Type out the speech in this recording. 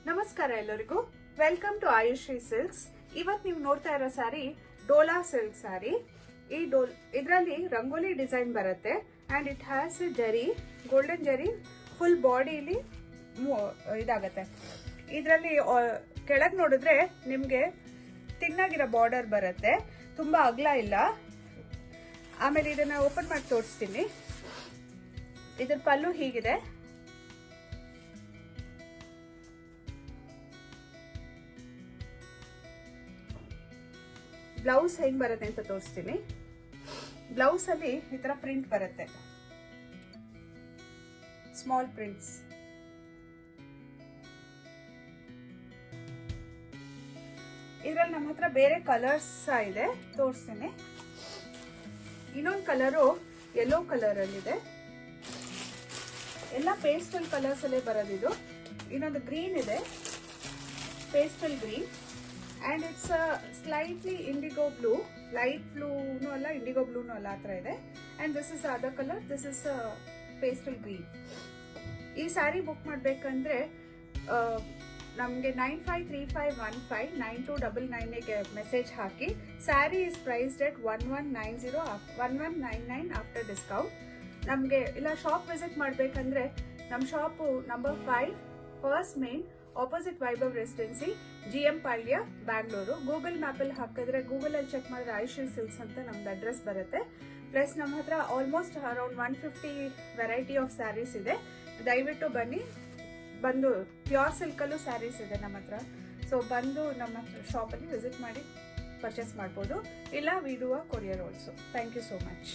ನಮಸ್ಕಾರ ಎಲ್ಲರಿಗೂ. Welcome to Ayushri silks. ಇವತ್ತು ನೀವು ನೋಡ್ತಾ ಇರೋ ಸ್ಯಾರಿ ಡೋಲಾ ಸಿಲ್ಕ್ ಸ್ಯಾರಿ. ಈ ಇದರಲ್ಲಿ ರಂಗೋಲಿ ಡಿಸೈನ್ ಬರುತ್ತೆ ಅಂಡ್ ಇಟ್ ಹ್ಯಾಸ್ ಜರಿ, ಗೋಲ್ಡನ್ ಜರಿ ಫುಲ್ ಬಾಡಿಲಿ ಇದಾಗತ್ತೆ. ಇದರಲ್ಲಿ ಕೆಳಗೆ ನೋಡಿದ್ರೆ ನಿಮಗೆ ತಿನ್ನಾಗಿರೋ ಬಾರ್ಡರ್ ಬರುತ್ತೆ, ತುಂಬಾ ಅಗಲ ಇಲ್ಲ. ಆಮೇಲೆ ಇದನ್ನ ಓಪನ್ ಮಾಡಿ ತೋರಿಸ್ತೀನಿ. ಇದ್ರ ಪಲ್ಲು ಹೀಗಿದೆ. ಬ್ಲೌಸ್ ಹೆಂಗ್ ಬರುತ್ತೆ ಅಂತ ತೋರಿಸ್ತೀನಿ. ಬ್ಲೌಸ್ ಅಲ್ಲಿ ಈ ತರ ಪ್ರಿಂಟ್ ಬರುತ್ತೆ, ಸ್ಮಾಲ್ ಪ್ರಿಂಟ್ಸ್. ಇದ್ರಲ್ಲಿ ನಮ್ಮ ಹತ್ರ ಬೇರೆ ಕಲರ್ಸ್ ಇದೆ, ತೋರಿಸ್ತೀನಿ. ಇನ್ನೊಂದು ಕಲರು ಯೆಲ್ಲೋ ಕಲರ್ ಅಲ್ಲಿ ಇದೆ. ಎಲ್ಲ ಪೇಸ್ಟಲ್ ಕಲರ್ಸ್ ಅಲ್ಲೇ ಬರೋದಿದು. ಇನ್ನೊಂದು ಗ್ರೀನ್ ಇದೆ, pastel green. And it's a slightly indigo blue, light blue no alla, indigo blue no alla atra ide. And this is the other color, this is a pastel green. Ee saree book madbekandre namge 953515 9299 ಗೆ message hockey. Saree is priced at 1199 after discount. ನಮಗೆ ಇಲ್ಲ shop visit ಮಾಡಬೇಕಂದ್ರೆ ನಮ್ಮ shop number 5 first main opposite Vaibhav residency, GM ಪಾಳ್ಯ, Bangalore. Google ಮ್ಯಾಪಲ್ಲಿ ಹಾಕಿದ್ರೆ, Google ಅಲ್ಲಿ check ಮಾಡಿದ್ರೆ ಆಯುಶ್ರೀ silks ಅಂತ ನಮ್ದು ಅಡ್ರೆಸ್ ಬರುತ್ತೆ. ಪ್ಲಸ್ ನಮ್ಮ ಹತ್ರ almost around 150 variety of saris ಇದೆ. ದಯವಿಟ್ಟು ಬನ್ನಿ. ಬಂದು ಪ್ಯೂರ್ ಸಿಲ್ಕಲ್ಲೂ ಸ್ಯಾರೀಸ್ ಇದೆ ನಮ್ಮ ಹತ್ರ. ಸೊ ಬಂದು ನಮ್ಮ ಶಾಪಲ್ಲಿ ವಿಸಿಟ್ ಮಾಡಿ ಪರ್ಚೇಸ್ ಮಾಡ್ಬೋದು. ಇಲ್ಲ we do a courier also. Thank you so much.